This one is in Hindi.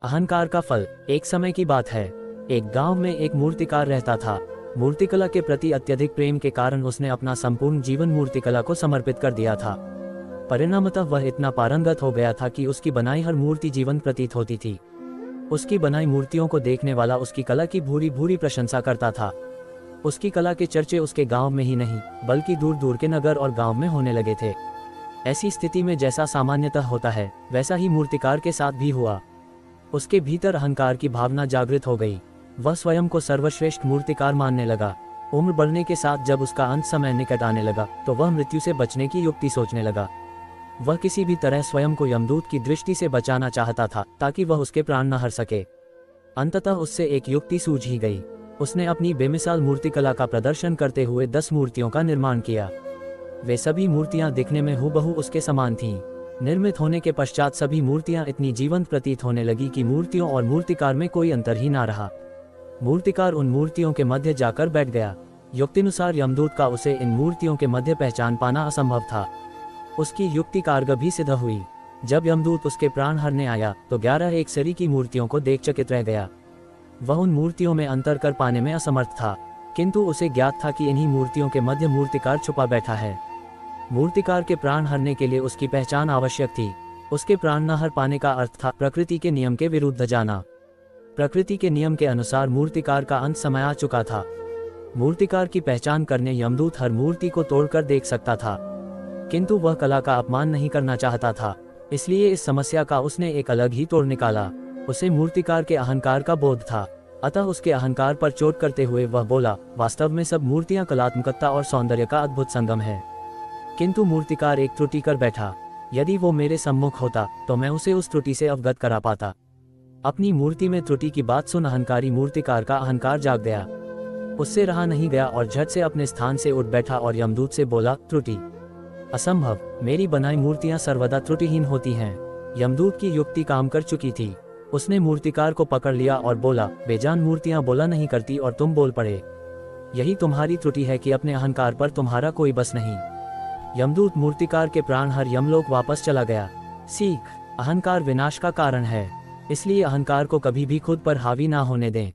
अहंकार का फल। एक समय की बात है, एक गांव में एक मूर्तिकार रहता था। मूर्तिकला के प्रति अत्यधिक प्रेम के कारण उसने अपना संपूर्ण जीवन मूर्तिकला को समर्पित कर दिया था। परिणामतः वह इतना पारंगत हो गया था कि उसकी बनाई हर मूर्ति जीवंत प्रतीत होती थी। उसकी बनाई मूर्तियों को देखने वाला उसकी कला की भूरी भूरी प्रशंसा करता था। उसकी कला के चर्चे उसके गांव में ही नहीं बल्कि दूर दूर के नगर और गांव में होने लगे थे। ऐसी स्थिति में जैसा सामान्यतः होता है वैसा ही मूर्तिकार के साथ भी हुआ। उसके भीतर अहंकार की भावना जागृत हो गई। वह स्वयं को सर्वश्रेष्ठ मूर्तिकार मानने लगा। उम्र बढ़ने के साथ जब उसका अंत समय निकट आने लगा तो वह मृत्यु से बचने की युक्ति सोचने लगा। वह किसी भी तरह स्वयं को यमदूत की दृष्टि से बचाना चाहता था ताकि वह उसके प्राण न हर सके। अंततः उससे एक युक्ति सूझ ही गई। उसने अपनी बेमिसाल मूर्तिकला का प्रदर्शन करते हुए 10 मूर्तियों का निर्माण किया। वे सभी मूर्तियां दिखने में हूबहू उसके समान थीं। निर्मित होने के पश्चात सभी मूर्तियां इतनी जीवंत प्रतीत होने लगी कि मूर्तियों और मूर्तिकार में कोई अंतर ही ना रहा। मूर्तिकार उन मूर्तियों के मध्य जाकर बैठ गया। युक्तिनुसार यमदूत का उसे इन मूर्तियों के मध्य पहचान पाना असंभव था। उसकी युक्ति कारगर भी सिद्ध हुई। जब यमदूत उसके प्राण हरने आया तो 11 एक सरी की मूर्तियों को देख चकित रह गया। वह उन मूर्तियों में अंतर कर पाने में असमर्थ था, किंतु उसे ज्ञात था कि इन्हीं मूर्तियों के मध्य मूर्तिकार छुपा बैठा है। मूर्तिकार के प्राण हरने के लिए उसकी पहचान आवश्यक थी। उसके प्राण न हर पाने का अर्थ था प्रकृति के नियम के विरुद्ध जाना। प्रकृति के नियम के अनुसार मूर्तिकार का अंत समय आ चुका था। मूर्तिकार की पहचान करने यमदूत हर मूर्ति को तोड़कर देख सकता था, किंतु वह कला का अपमान नहीं करना चाहता था। इसलिए इस समस्या का उसने एक अलग ही तोड़ निकाला। उसे मूर्तिकार के अहंकार का बोध था, अतः उसके अहंकार पर चोट करते हुए वह बोला, वास्तव में सब मूर्तियां कलात्मकता और सौंदर्य का अद्भुत संगम है। किंतु मूर्तिकार एक त्रुटि कर बैठा। यदि वो मेरे सम्मुख होता तो मैं उसे उस त्रुटि से अवगत करा पाता। अपनी मूर्ति में त्रुटि की बात सुन अहंकारी मूर्तिकार का अहंकार जाग गया। उससे रहा नहीं गया और झट से अपने स्थान से उठ बैठा और यमदूत से बोला, त्रुटि? असंभव, मेरी बनाई मूर्तियां सर्वदा त्रुटिहीन होती हैं। यमदूत की युक्ति काम कर चुकी थी। उसने मूर्तिकार को पकड़ लिया और बोला, बेजान मूर्तियां बोला नहीं करती और तुम बोल पड़े। यही तुम्हारी त्रुटि है कि अपने अहंकार पर तुम्हारा कोई बस नहीं। यमदूत मूर्तिकार के प्राण हर यमलोक वापस चला गया। सीख, अहंकार विनाश का कारण है, इसलिए अहंकार को कभी भी खुद पर हावी ना होने दें।